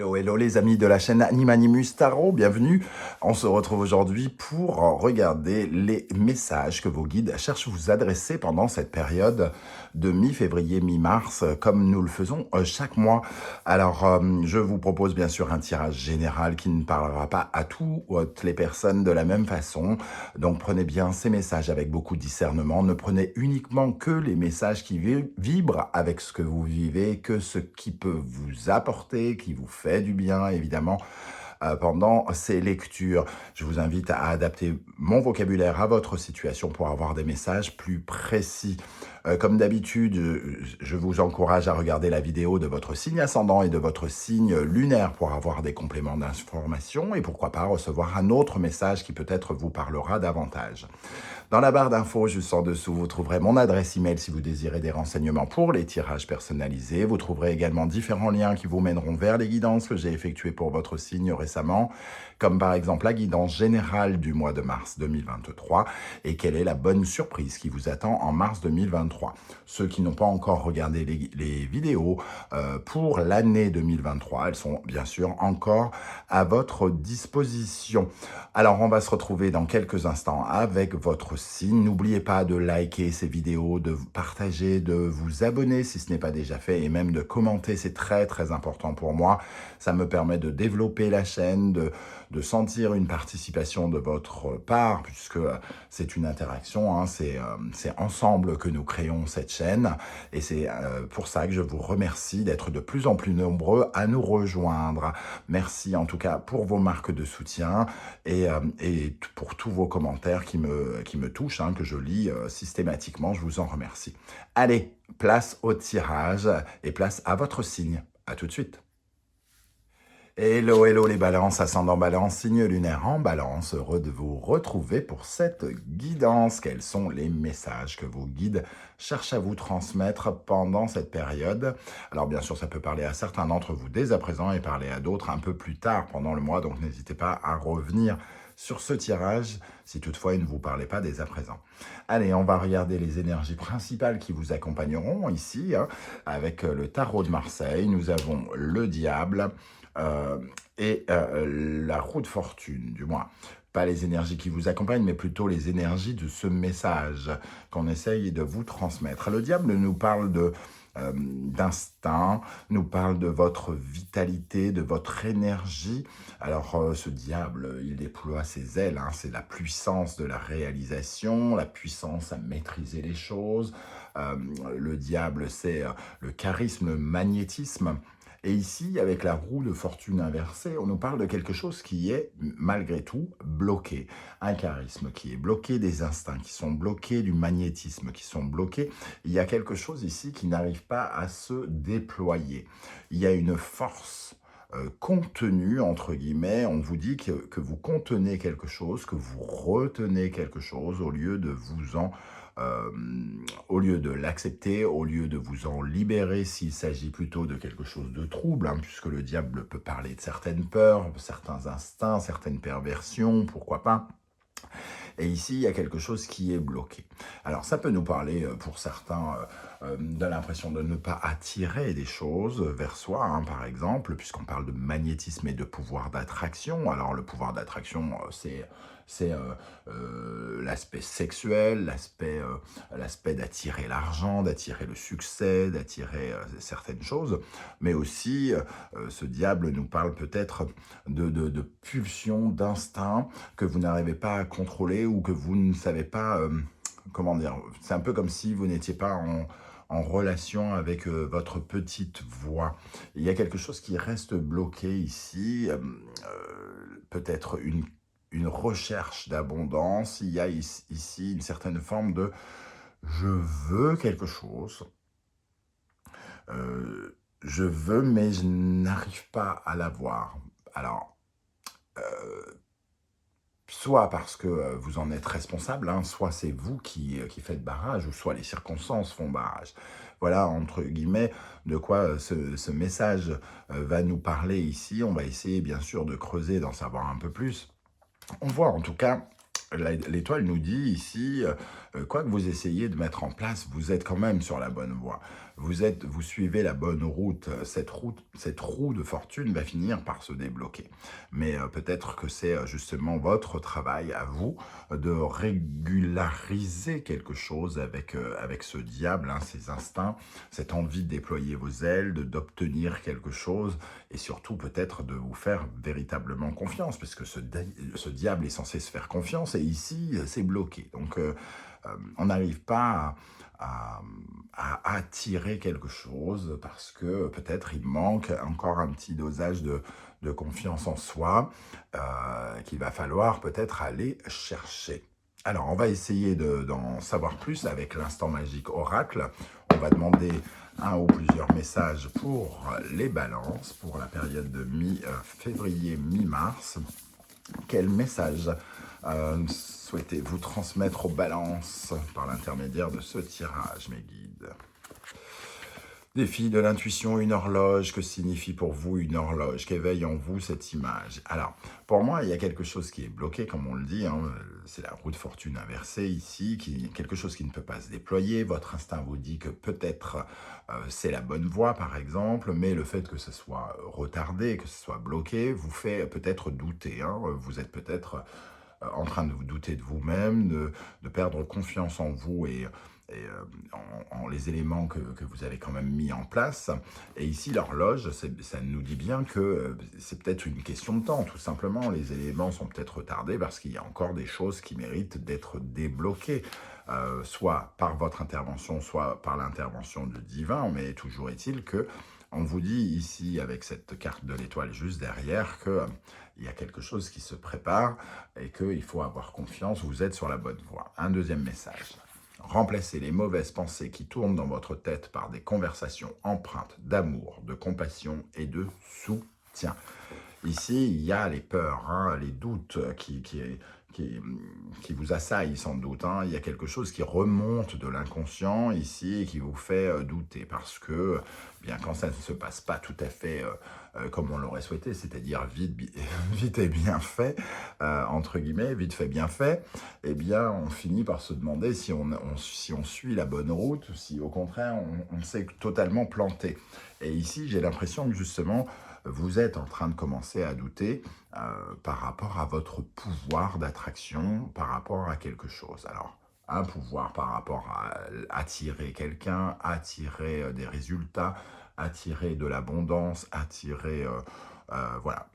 Hello, hello les amis de la chaîne Animanimus Tarot, bienvenue. On se retrouve aujourd'hui pour regarder les messages que vos guides cherchent à vous adresser pendant cette période de mi-février, mi-mars, comme nous le faisons chaque mois. Alors, je vous propose bien sûr un tirage général qui ne parlera pas à toutes les personnes de la même façon. Donc, prenez bien ces messages avec beaucoup de discernement. Ne prenez uniquement que les messages qui vibrent avec ce que vous vivez, que ce qui peut vous apporter, qui vous fait du bien, évidemment, pendant ces lectures. Je vous invite à adapter mon vocabulaire à votre situation pour avoir des messages plus précis. Comme d'habitude, je vous encourage à regarder la vidéo de votre signe ascendant et de votre signe lunaire pour avoir des compléments d'information et pourquoi pas recevoir un autre message qui peut-être vous parlera davantage. Dans la barre d'infos, juste en dessous, vous trouverez mon adresse email si vous désirez des renseignements pour les tirages personnalisés. Vous trouverez également différents liens qui vous mèneront vers les guidances que j'ai effectuées pour votre signe récemment, comme par exemple la guidance générale du mois de mars 2023 et quelle est la bonne surprise qui vous attend en mars 2023. Ceux qui n'ont pas encore regardé les vidéos pour l'année 2023, elles sont bien sûr encore à votre disposition. Alors, on va se retrouver dans quelques instants avec votre signe. N'oubliez pas de liker ces vidéos, de partager, de vous abonner si ce n'est pas déjà fait et même de commenter. C'est très, très important pour moi. Ça me permet de développer la chaîne, de sentir une participation de votre part puisque c'est une interaction. Hein, c'est ensemble que nous créons cette chaîne et c'est pour ça que je vous remercie d'être de plus en plus nombreux à nous rejoindre. Merci en tout cas pour vos marques de soutien et pour tous vos commentaires qui me touchent, hein, que je lis systématiquement. Je vous en remercie. Allez, place au tirage et place à votre signe. À tout de suite. Hello, hello les balances, ascendant balance, signe lunaire en balance, heureux de vous retrouver pour cette guidance. Quels sont les messages que vos guides cherchent à vous transmettre pendant cette période? Alors bien sûr, ça peut parler à certains d'entre vous dès à présent et parler à d'autres un peu plus tard pendant le mois, donc n'hésitez pas à revenir sur ce tirage, si toutefois il ne vous parlait pas dès à présent. Allez, on va regarder les énergies principales qui vous accompagneront ici, hein, avec le tarot de Marseille. Nous avons le diable, la roue de fortune, du moins. Pas les énergies qui vous accompagnent, mais plutôt les énergies de ce message qu'on essaye de vous transmettre. Le diable nous parle d'instinct, nous parle de votre vitalité, de votre énergie. Alors, ce diable, il déploie ses ailes, hein, c'est la puissance de la réalisation, la puissance à maîtriser les choses. Le diable, c'est le charisme, le magnétisme. Et ici, avec la roue de fortune inversée, on nous parle de quelque chose qui est, malgré tout, bloqué. Un charisme qui est bloqué, des instincts qui sont bloqués, du magnétisme qui sont bloqués. Il y a quelque chose ici qui n'arrive pas à se déployer. Il y a une force contenue, entre guillemets. On vous dit que vous contenez quelque chose, que vous retenez quelque chose au lieu de vous en... au lieu de l'accepter, au lieu de vous en libérer s'il s'agit plutôt de quelque chose de trouble, hein, puisque le diable peut parler de certaines peurs, certains instincts, certaines perversions, pourquoi pas. Et ici, il y a quelque chose qui est bloqué. Alors, ça peut nous parler, pour certains, de l'impression de ne pas attirer des choses vers soi, hein, par exemple, puisqu'on parle de magnétisme et de pouvoir d'attraction. Alors, le pouvoir d'attraction, c'est l'aspect sexuel, l'aspect d'attirer l'argent, d'attirer le succès, d'attirer certaines choses, mais aussi ce diable nous parle peut-être de pulsion, d'instinct que vous n'arrivez pas à contrôler ou que vous ne savez pas, comment dire, c'est un peu comme si vous n'étiez pas en relation avec votre petite voix. Il y a quelque chose qui reste bloqué ici, peut-être une recherche d'abondance. Il y a ici une certaine forme de « je veux quelque chose ». Je veux, mais je n'arrive pas à l'avoir. Alors, soit parce que vous en êtes responsable, hein, soit c'est vous qui faites barrage, ou soit les circonstances font barrage. Voilà, entre guillemets, de quoi ce message va nous parler ici. On va essayer, bien sûr, de creuser, d'en savoir un peu plus. On voit en tout cas L'étoile nous dit ici, quoi que vous essayiez de mettre en place, vous êtes quand même sur la bonne voie. Vous suivez la bonne route. Cette roue de fortune va finir par se débloquer. Mais peut-être que c'est justement votre travail à vous de régulariser quelque chose avec ce diable, hein, ces instincts, cette envie de déployer vos ailes, d'obtenir quelque chose et surtout peut-être de vous faire véritablement confiance, parce que ce diable est censé se faire confiance et ici, c'est bloqué. Donc, on n'arrive pas à attirer quelque chose parce que peut-être il manque encore un petit dosage de confiance en soi qu'il va falloir peut-être aller chercher. Alors, on va essayer d'en savoir plus avec l'instant magique oracle. On va demander un ou plusieurs messages pour les balances, pour la période de mi-février, mi-mars. Quel message souhaitez-vous transmettre aux balances par l'intermédiaire de ce tirage, mes guides? Défi de l'intuition, une horloge. Que signifie pour vous une horloge? Qu'éveille en vous cette image? Alors, pour moi, il y a quelque chose qui est bloqué, comme on le dit. Hein, c'est la roue de fortune inversée ici, quelque chose qui ne peut pas se déployer. Votre instinct vous dit que peut-être c'est la bonne voie, par exemple, mais le fait que ce soit retardé, que ce soit bloqué, vous fait peut-être douter. Hein. Vous êtes peut-être en train de vous douter de vous-même, de perdre confiance en vous et en les éléments que vous avez quand même mis en place. Et ici, l'horloge, ça nous dit bien que c'est peut-être une question de temps, tout simplement. Les éléments sont peut-être retardés parce qu'il y a encore des choses qui méritent d'être débloquées, soit par votre intervention, soit par l'intervention du divin, mais toujours est-il que on vous dit ici, avec cette carte de l'étoile juste derrière, qu'il y a quelque chose qui se prépare et qu'il faut avoir confiance, vous êtes sur la bonne voie. Un deuxième message. Remplacez les mauvaises pensées qui tournent dans votre tête par des conversations empreintes d'amour, de compassion et de soutien. Ici, il y a les peurs, hein, les doutes qui vous assaillent sans doute. Hein. Il y a quelque chose qui remonte de l'inconscient ici et qui vous fait douter parce que, bien quand ça ne se passe pas tout à fait comme on l'aurait souhaité, c'est-à-dire vite et bien fait, entre guillemets, vite fait, bien fait, eh bien, on finit par se demander si on suit la bonne route, si au contraire, on s'est totalement planté. Et ici, j'ai l'impression que justement, vous êtes en train de commencer à douter par rapport à votre pouvoir d'attraction, par rapport à quelque chose. Alors, un pouvoir par rapport à attirer quelqu'un, attirer des résultats, attirer de l'abondance, attirer... voilà.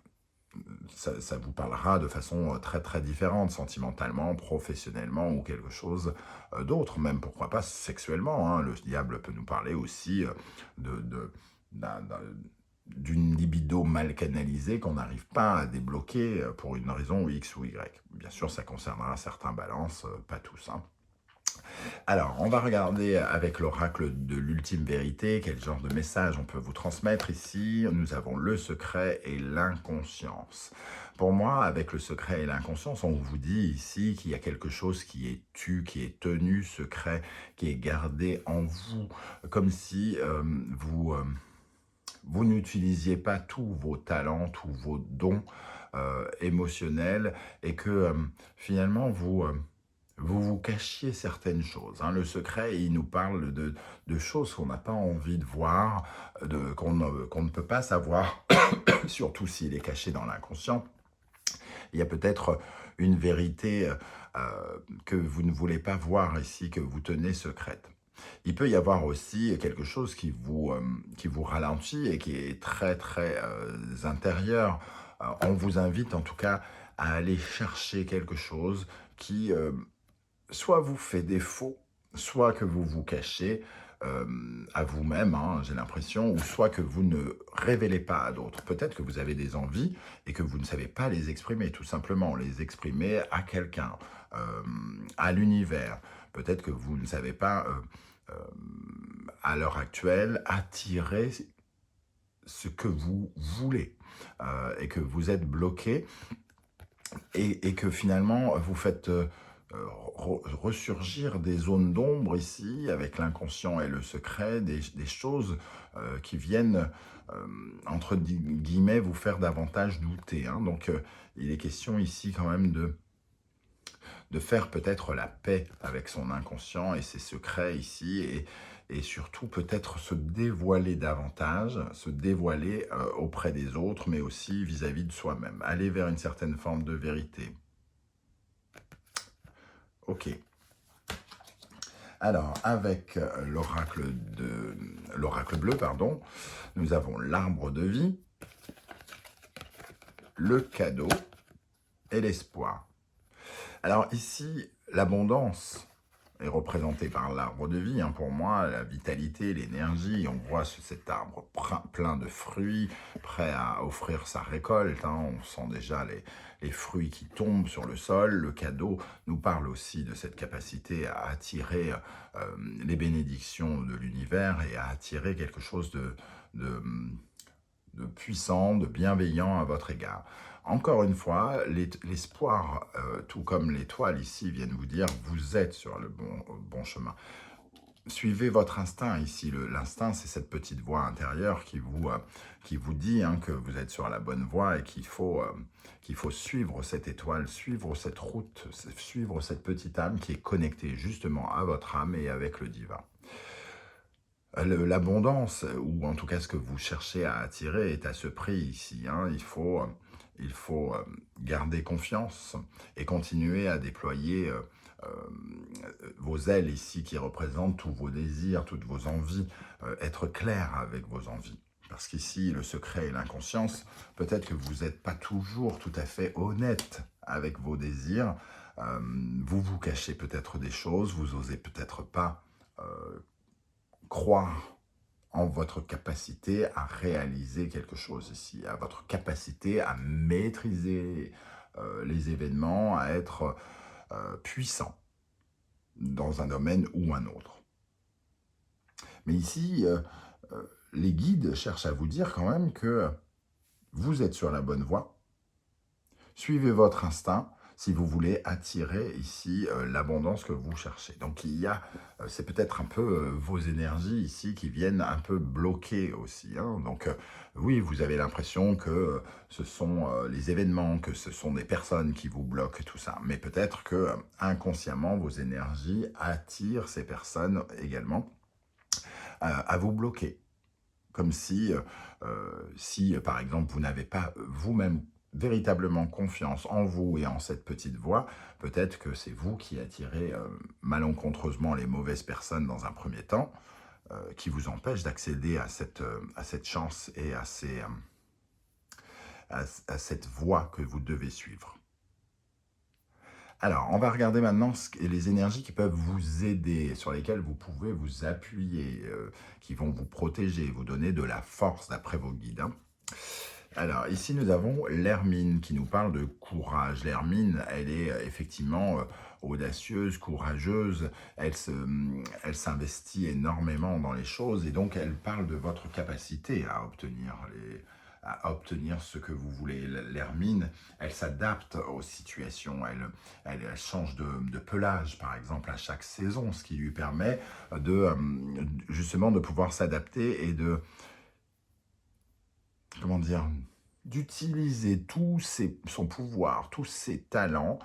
Ça vous parlera de façon très très différente, sentimentalement, professionnellement ou quelque chose d'autre, même pourquoi pas sexuellement. Hein. Le diable peut nous parler aussi d'un d'une libido mal canalisée qu'on n'arrive pas à débloquer pour une raison X ou Y. Bien sûr, ça concernera certains balances, pas tous. Hein. Alors, on va regarder avec l'oracle de l'ultime vérité quel genre de message on peut vous transmettre ici. Nous avons le secret et l'inconscience. Pour moi, avec le secret et l'inconscience, on vous dit ici qu'il y a quelque chose qui est qui est tenu secret, qui est gardé en vous, comme si vous n'utilisiez pas tous vos talents, tous vos dons émotionnels et que finalement vous cachiez certaines choses. Hein. Le secret, il nous parle de choses qu'on n'a pas envie de voir, qu'on ne peut pas savoir, surtout s'il est caché dans l'inconscient. Il y a peut-être une vérité que vous ne voulez pas voir ici, que vous tenez secrète. Il peut y avoir aussi quelque chose qui vous ralentit et qui est très très intérieur. On vous invite en tout cas à aller chercher quelque chose qui soit vous fait défaut, soit que vous vous cachez à vous-même, hein, j'ai l'impression, ou soit que vous ne révélez pas à d'autres. Peut-être que vous avez des envies et que vous ne savez pas les exprimer, tout simplement, les exprimer à quelqu'un, à l'univers. Peut-être que vous ne savez pas, à l'heure actuelle, attirer ce que vous voulez et que vous êtes bloqué et que finalement vous faites ressurgir des zones d'ombre ici avec l'inconscient et le secret, des choses qui viennent entre guillemets vous faire davantage douter. Hein. Donc il est question ici quand même de faire peut-être la paix avec son inconscient et ses secrets ici, et surtout peut-être se dévoiler davantage, se dévoiler auprès des autres, mais aussi vis-à-vis de soi-même, aller vers une certaine forme de vérité. Ok. Alors, avec l'oracle bleu, pardon, nous avons l'arbre de vie, le cadeau et l'espoir. Alors ici, l'abondance est représentée par l'arbre de vie. Pour moi, la vitalité, l'énergie, on voit cet arbre plein de fruits, prêt à offrir sa récolte. On sent déjà les fruits qui tombent sur le sol. Le cadeau nous parle aussi de cette capacité à attirer les bénédictions de l'univers et à attirer quelque chose de puissant, de bienveillant à votre égard. Encore une fois, l'espoir, tout comme l'étoile ici, viennent vous dire vous êtes sur le bon chemin. Suivez votre instinct ici. L'instinct, c'est cette petite voix intérieure qui vous dit que vous êtes sur la bonne voie et qu'il faut suivre cette étoile, suivre cette route, suivre cette petite âme qui est connectée justement à votre âme et avec le divin. L'abondance, ou en tout cas ce que vous cherchez à attirer, est à ce prix ici. Il faut garder confiance et continuer à déployer vos ailes ici qui représentent tous vos désirs, toutes vos envies, être clair avec vos envies. Parce qu'ici, le secret et l'inconscience, peut-être que vous n'êtes pas toujours tout à fait honnête avec vos désirs, vous vous cachez peut-être des choses, vous n'osez peut-être pas croire en votre capacité à réaliser quelque chose ici, à votre capacité à maîtriser les événements, à être puissant dans un domaine ou un autre. Mais ici, les guides cherchent à vous dire quand même que vous êtes sur la bonne voie. Suivez votre instinct si vous voulez attirer ici l'abondance que vous cherchez. Donc c'est peut-être un peu vos énergies ici qui viennent un peu bloquer aussi. Donc oui, vous avez l'impression que ce sont les événements, que ce sont des personnes qui vous bloquent, tout ça. Mais peut-être que inconsciemment, vos énergies attirent ces personnes également à vous bloquer. Comme si par exemple, vous n'avez pas vous-même véritablement confiance en vous et en cette petite voix, peut-être que c'est vous qui attirez malencontreusement les mauvaises personnes dans un premier temps, qui vous empêchent d'accéder à cette chance et à cette voie que vous devez suivre. Alors, on va regarder maintenant les énergies qui peuvent vous aider, sur lesquelles vous pouvez vous appuyer, qui vont vous protéger, vous donner de la force d'après vos guides. Alors, ici, nous avons l'Hermine qui nous parle de courage. L'Hermine, elle est effectivement audacieuse, courageuse, elle s'investit énormément dans les choses et donc elle parle de votre capacité à obtenir ce que vous voulez. L'Hermine, elle s'adapte aux situations, elle change de pelage, par exemple, à chaque saison, ce qui lui permet justement de pouvoir s'adapter et d'utiliser son pouvoir, tous ses talents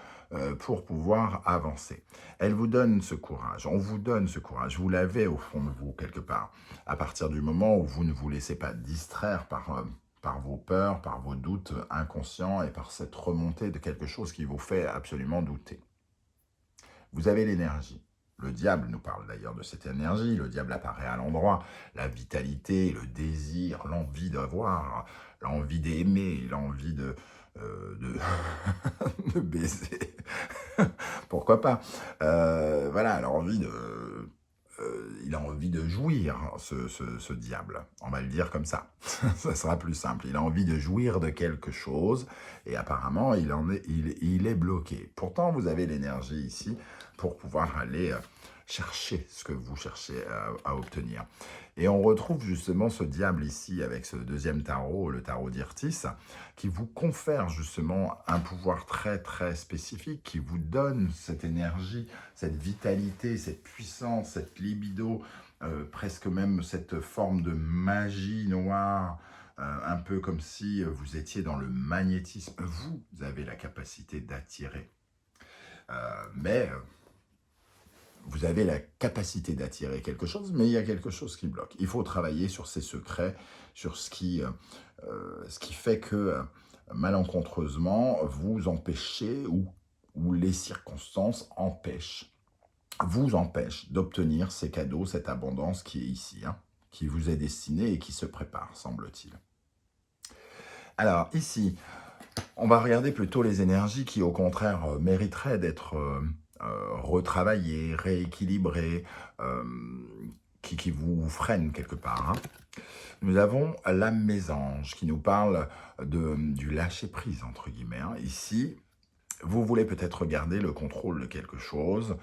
pour pouvoir avancer. Elle vous donne ce courage, on vous donne ce courage, vous l'avez au fond de vous quelque part, à partir du moment où vous ne vous laissez pas distraire par vos peurs, par vos doutes inconscients et par cette remontée de quelque chose qui vous fait absolument douter. Vous avez l'énergie. Le diable nous parle d'ailleurs de cette énergie. Le diable apparaît à l'endroit. La vitalité, le désir, l'envie d'avoir, l'envie d'aimer, l'envie de baiser. Pourquoi pas voilà, il a envie de jouir, ce diable. On va le dire comme ça. Ça sera plus simple. Il a envie de jouir de quelque chose et apparemment, il est bloqué. Pourtant, vous avez l'énergie ici pour pouvoir aller chercher ce que vous cherchez à obtenir. Et on retrouve justement ce diable ici avec ce deuxième tarot, le tarot d'Irtis, qui vous confère justement un pouvoir très très spécifique, qui vous donne cette énergie, cette vitalité, cette puissance, cette libido, presque même cette forme de magie noire, un peu comme si vous étiez dans le magnétisme. Vous avez la capacité d'attirer Mais vous avez la capacité d'attirer quelque chose, mais il y a quelque chose qui bloque. Il faut travailler sur ces secrets, sur ce qui fait que, malencontreusement, vous empêchez ou les circonstances vous empêchent d'obtenir ces cadeaux, cette abondance qui est ici, hein, qui vous est destinée et qui se prépare, semble-t-il. Alors, ici, on va regarder plutôt les énergies qui, au contraire, mériteraient d'être retravaillées, rééquilibrées, euh, qui vous freinent quelque part. Hein. Nous avons la mésange qui nous parle du lâcher-prise, entre guillemets. Hein. Ici, vous voulez peut-être garder le contrôle de quelque chose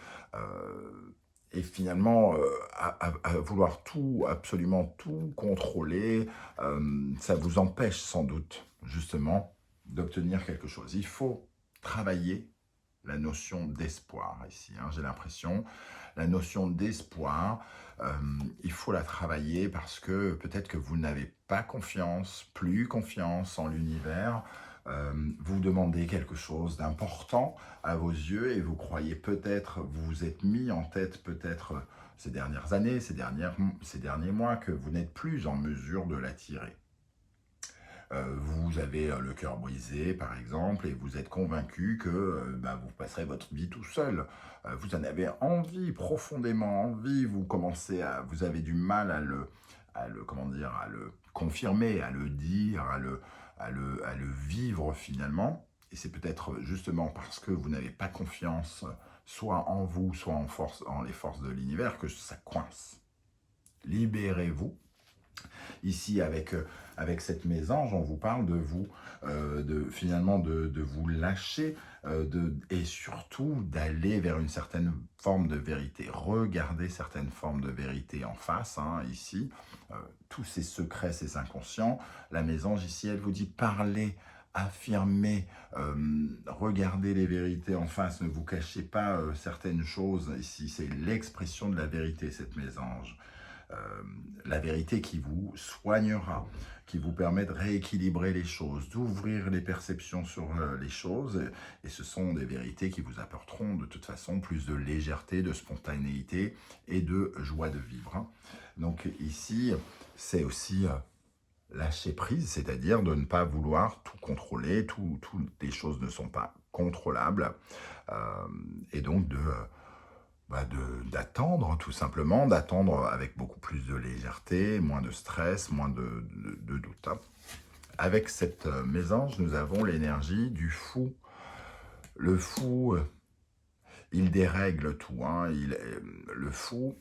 et finalement, à vouloir tout, absolument tout contrôler, ça vous empêche sans doute, justement, d'obtenir quelque chose. Il faut travailler la notion d'espoir ici, hein, j'ai l'impression. La notion d'espoir, il faut la travailler parce que peut-être que vous n'avez pas confiance, plus confiance en l'univers, vous demandez quelque chose d'important à vos yeux et vous croyez peut-être, vous vous êtes mis en tête peut-être ces dernières années, ces derniers mois que vous n'êtes plus en mesure de l'attirer. Vous avez le cœur brisé, par exemple, et vous êtes convaincu que vous passerez votre vie tout seul. Vous en avez envie, profondément envie, vous avez du mal à le confirmer, à le dire, à le vivre finalement. Et c'est peut-être justement parce que vous n'avez pas confiance, soit en vous, soit en les forces de l'univers, que ça coince. Libérez-vous. Ici, avec cette mésange, on vous parle de vous, finalement de vous lâcher et surtout d'aller vers une certaine forme de vérité. Regardez certaines formes de vérité en face, hein, ici, tous ces secrets, ces inconscients. La mésange, ici, elle vous dit parlez, affirmez, regardez les vérités en face, ne vous cachez pas certaines choses. Ici, c'est l'expression de la vérité, cette mésange. La vérité qui vous soignera, qui vous permet de rééquilibrer les choses, d'ouvrir les perceptions sur les choses, et ce sont des vérités qui vous apporteront de toute façon plus de légèreté, de spontanéité et de joie de vivre. Hein. Donc ici, c'est aussi lâcher prise, c'est-à-dire de ne pas vouloir tout contrôler, toutes les choses ne sont pas contrôlables, et donc d'attendre tout simplement, d'attendre avec beaucoup plus de légèreté, moins de stress, moins de doute. Hein. Avec cette mésange, nous avons l'énergie du fou. Le fou, il dérègle tout. Hein. Le fou,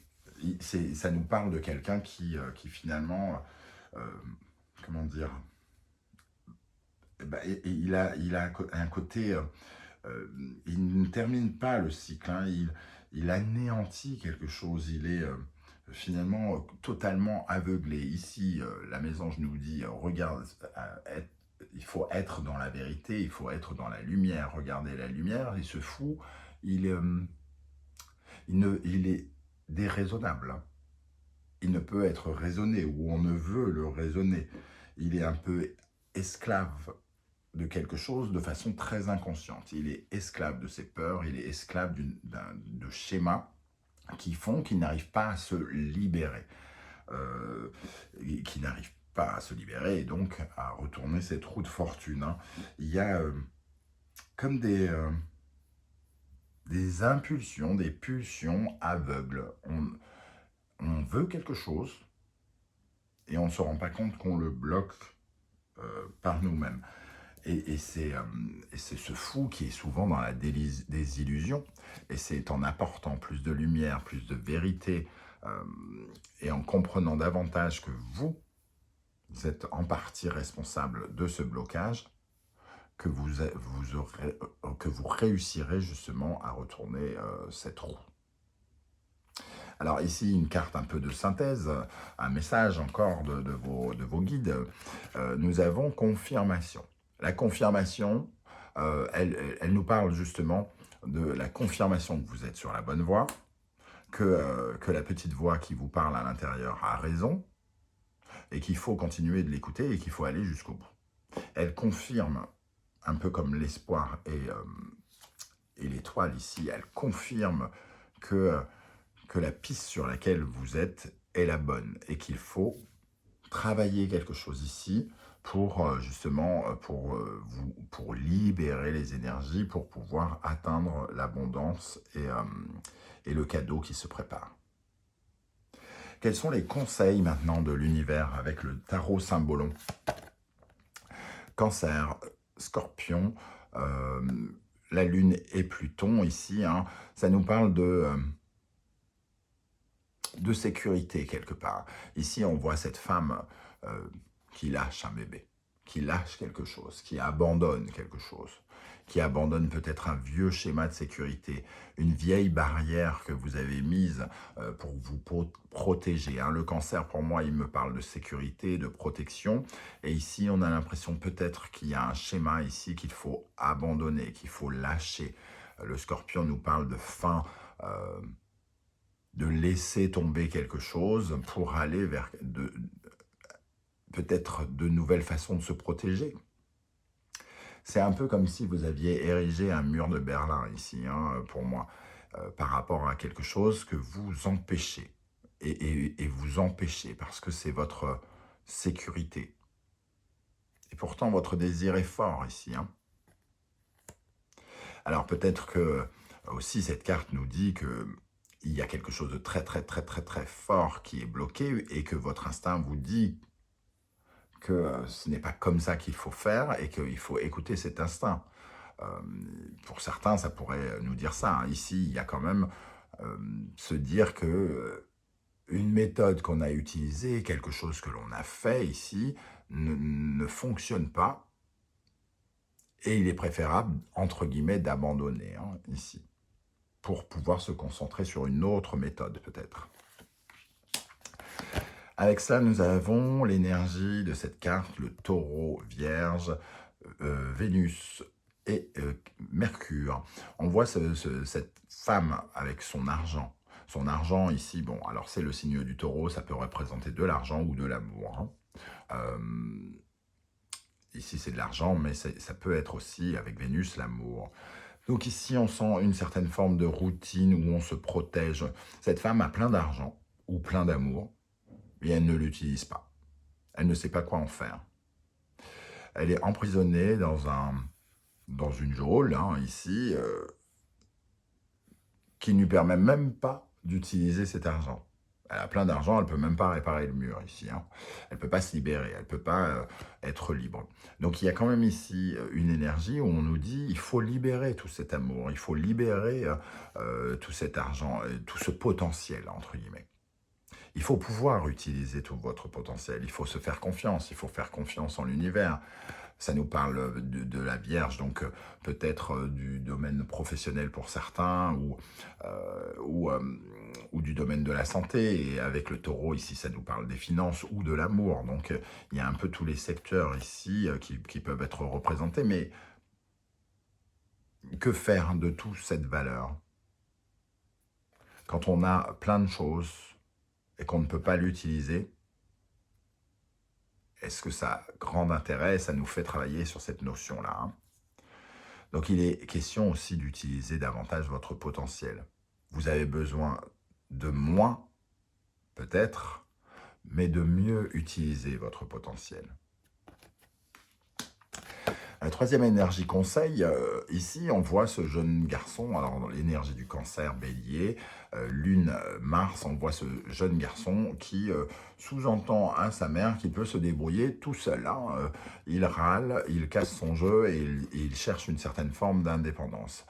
ça nous parle de quelqu'un qui finalement, comment dire, il a un côté, il ne termine pas le cycle, hein. Il anéantit quelque chose, il est finalement totalement aveuglé. Ici, la mésange nous dit, regarde, il faut être dans la vérité, il faut être dans la lumière, regardez la lumière, et ce fou, il est déraisonnable. Hein. Il ne peut être raisonné, ou on ne veut le raisonner. Il est un peu esclave de quelque chose de façon très inconsciente. Il est esclave de ses peurs, il est esclave de schémas qui font qu'il n'arrive pas à se libérer. Qui n'arrive pas à se libérer et donc à retourner cette roue de fortune. Hein. Il y a comme des impulsions, des pulsions aveugles. On veut quelque chose et on ne se rend pas compte qu'on le bloque par nous-mêmes. Et c'est ce fou qui est souvent dans la désillusion. Et c'est en apportant plus de lumière, plus de vérité, et en comprenant davantage que vous êtes en partie responsable de ce blocage, que vous réussirez justement à retourner cette roue. Alors ici, une carte un peu de synthèse, un message encore de vos guides. Nous avons confirmation. La confirmation, elle nous parle justement de la confirmation que vous êtes sur la bonne voie, que la petite voix qui vous parle à l'intérieur a raison, et qu'il faut continuer de l'écouter et qu'il faut aller jusqu'au bout. Elle confirme, un peu comme l'espoir Et l'étoile ici, elle confirme que, que la piste sur laquelle vous êtes est la bonne et qu'il faut travailler quelque chose ici pour justement pour libérer les énergies, pour pouvoir atteindre l'abondance et le cadeau qui se prépare. Quels sont les conseils maintenant de l'univers avec le tarot Symbolon? Cancer, Scorpion, la Lune et Pluton ici, hein, ça nous parle de sécurité quelque part. Ici, on voit cette femme qui lâche un bébé, qui lâche quelque chose, qui abandonne quelque chose, qui abandonne peut-être un vieux schéma de sécurité, une vieille barrière que vous avez mise pour vous protéger. Hein. Le cancer, pour moi, il me parle de sécurité, de protection. Et ici, on a l'impression peut-être qu'il y a un schéma ici qu'il faut abandonner, qu'il faut lâcher. Le scorpion nous parle de fin, de laisser tomber quelque chose pour aller vers peut-être de nouvelles façons de se protéger. C'est un peu comme si vous aviez érigé un mur de Berlin ici, hein, pour moi, par rapport à quelque chose que vous empêchez. Et vous empêchez parce que c'est votre sécurité. Et pourtant, votre désir est fort ici. Hein. Alors peut-être que aussi cette carte nous dit que il y a quelque chose de très fort qui est bloqué et que votre instinct vous dit que ce n'est pas comme ça qu'il faut faire et qu'il faut écouter cet instinct. Pour certains, ça pourrait nous dire ça. Hein. Ici, il y a quand même se dire que une méthode qu'on a utilisée, quelque chose que l'on a fait ici, ne fonctionne pas et il est préférable, entre guillemets, d'abandonner hein, ici pour pouvoir se concentrer sur une autre méthode peut-être. Avec ça, nous avons l'énergie de cette carte, le taureau, vierge, Vénus et Mercure. On voit cette femme avec son argent. Son argent ici, bon, alors c'est le signe du taureau, ça peut représenter de l'argent ou de l'amour. Hein. Ici, c'est de l'argent, mais ça peut être aussi, avec Vénus, l'amour. Donc ici, on sent une certaine forme de routine où on se protège. Cette femme a plein d'argent ou plein d'amour, et elle ne l'utilise pas. Elle ne sait pas quoi en faire. Elle est emprisonnée dans une geôle, hein, ici, qui ne lui permet même pas d'utiliser cet argent. Elle a plein d'argent, elle ne peut même pas réparer le mur ici. Hein. Elle ne peut pas se libérer, elle ne peut pas être libre. Donc il y a quand même ici une énergie où on nous dit il faut libérer tout cet amour, il faut libérer tout cet argent, tout ce potentiel, entre guillemets. Il faut pouvoir utiliser tout votre potentiel, il faut se faire confiance, il faut faire confiance en l'univers. Ça nous parle de la Vierge, donc peut-être du domaine professionnel pour certains ou du domaine de la santé. Et avec le taureau, ici, ça nous parle des finances ou de l'amour. Donc il y a un peu tous les secteurs ici qui peuvent être représentés. Mais que faire de toute cette valeur quand on a plein de choses et qu'on ne peut pas l'utiliser? Est-ce que ça a grand intérêt? Ça nous fait travailler sur cette notion-là. Hein. Donc, il est question aussi d'utiliser davantage votre potentiel. Vous avez besoin de moins, peut-être, mais de mieux utiliser votre potentiel. La troisième énergie conseil, ici on voit ce jeune garçon, alors dans l'énergie du cancer, bélier, lune, Mars, on voit ce jeune garçon qui sous-entend à sa mère qu'il peut se débrouiller tout seul. Hein. Il râle, il casse son jeu et il cherche une certaine forme d'indépendance.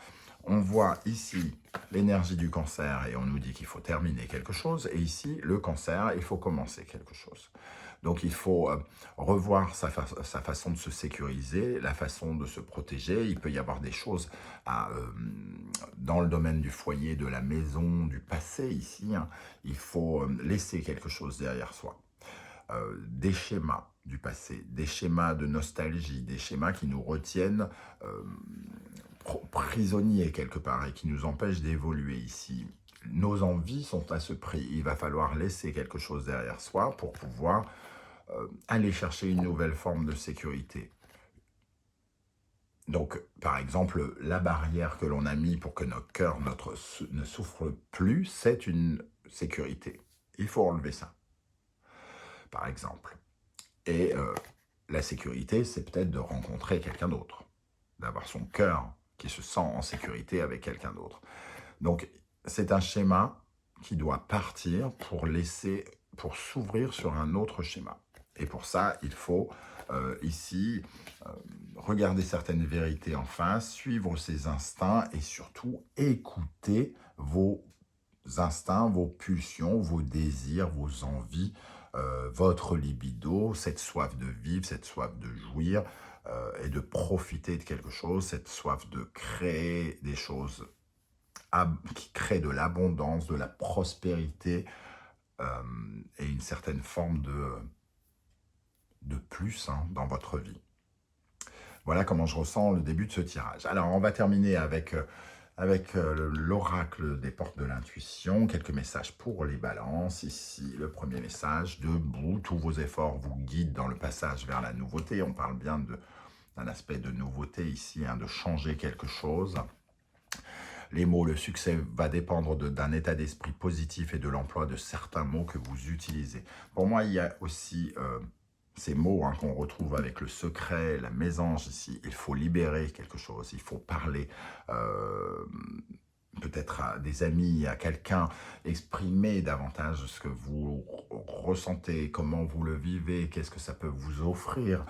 On voit ici l'énergie du cancer et on nous dit qu'il faut terminer quelque chose. Et ici, le cancer, il faut commencer quelque chose. Donc il faut revoir sa façon de se sécuriser, la façon de se protéger. Il peut y avoir des choses dans le domaine du foyer, de la maison, du passé ici. Hein. Il faut laisser quelque chose derrière soi. Des schémas du passé, des schémas de nostalgie, des schémas qui nous retiennent prisonniers quelque part et qui nous empêchent d'évoluer ici. Nos envies sont à ce prix. Il va falloir laisser quelque chose derrière soi pour pouvoir aller chercher une nouvelle forme de sécurité. Donc, par exemple, la barrière que l'on a mis pour que notre cœur ne souffre plus, c'est une sécurité. Il faut enlever ça, par exemple. Et la sécurité, c'est peut-être de rencontrer quelqu'un d'autre, d'avoir son cœur qui se sent en sécurité avec quelqu'un d'autre. Donc, c'est un schéma qui doit partir pour s'ouvrir sur un autre schéma. Et pour ça, il faut ici regarder certaines vérités en face, suivre ses instincts et surtout écouter vos instincts, vos pulsions, vos désirs, vos envies, votre libido, cette soif de vivre, cette soif de jouir et de profiter de quelque chose, cette soif de créer des choses qui créent de l'abondance, de la prospérité et une certaine forme de plus dans votre vie. Voilà comment je ressens le début de ce tirage. Alors, on va terminer avec l'oracle des portes de l'intuition. Quelques messages pour les balances. Ici, le premier message, debout, tous vos efforts vous guident dans le passage vers la nouveauté. On parle bien d'un aspect de nouveauté ici, de changer quelque chose. Les mots, le succès va dépendre d'un état d'esprit positif et de l'emploi de certains mots que vous utilisez. Pour moi, il y a aussi ces mots qu'on retrouve avec le secret, la mésange ici. Il faut libérer quelque chose, il faut parler peut-être à des amis, à quelqu'un, exprimer davantage ce que vous ressentez, comment vous le vivez, qu'est-ce que ça peut vous offrir.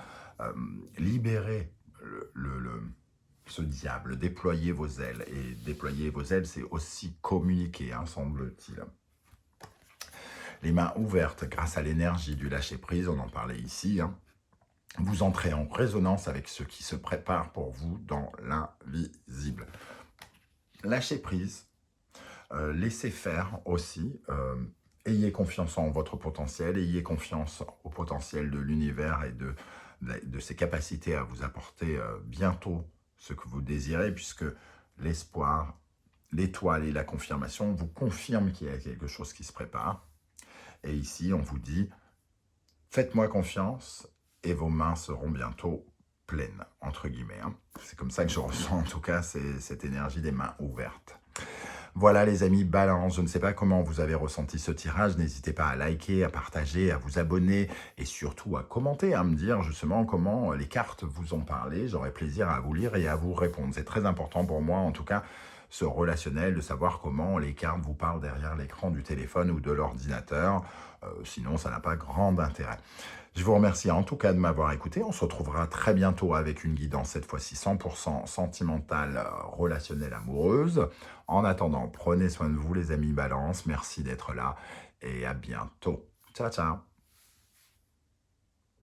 Libérer ce diable, déployer vos ailes. Et déployer vos ailes, c'est aussi communiquer, semble-t-il. Les mains ouvertes grâce à l'énergie du lâcher-prise, on en parlait ici. Vous entrez en résonance avec ce qui se prépare pour vous dans l'invisible. Lâcher-prise, laissez faire aussi. Ayez confiance en votre potentiel, ayez confiance au potentiel de l'univers et de ses capacités à vous apporter bientôt ce que vous désirez, puisque l'espoir, l'étoile et la confirmation vous confirment qu'il y a quelque chose qui se prépare. Et ici, on vous dit, faites-moi confiance et vos mains seront bientôt pleines, entre guillemets. C'est comme ça que je ressens en tout cas cette énergie des mains ouvertes. Voilà les amis, balance, je ne sais pas comment vous avez ressenti ce tirage, n'hésitez pas à liker, à partager, à vous abonner et surtout à commenter, à me dire justement comment les cartes vous ont parlé. J'aurai plaisir à vous lire et à vous répondre. C'est très important pour moi en tout cas, ce relationnel, de savoir comment les cartes vous parlent derrière l'écran du téléphone ou de l'ordinateur. Sinon, ça n'a pas grand intérêt. Je vous remercie en tout cas de m'avoir écouté. On se retrouvera très bientôt avec une guidance, cette fois-ci 100% sentimentale, relationnelle, amoureuse. En attendant, prenez soin de vous les amis Balance. Merci d'être là et à bientôt. Ciao, ciao.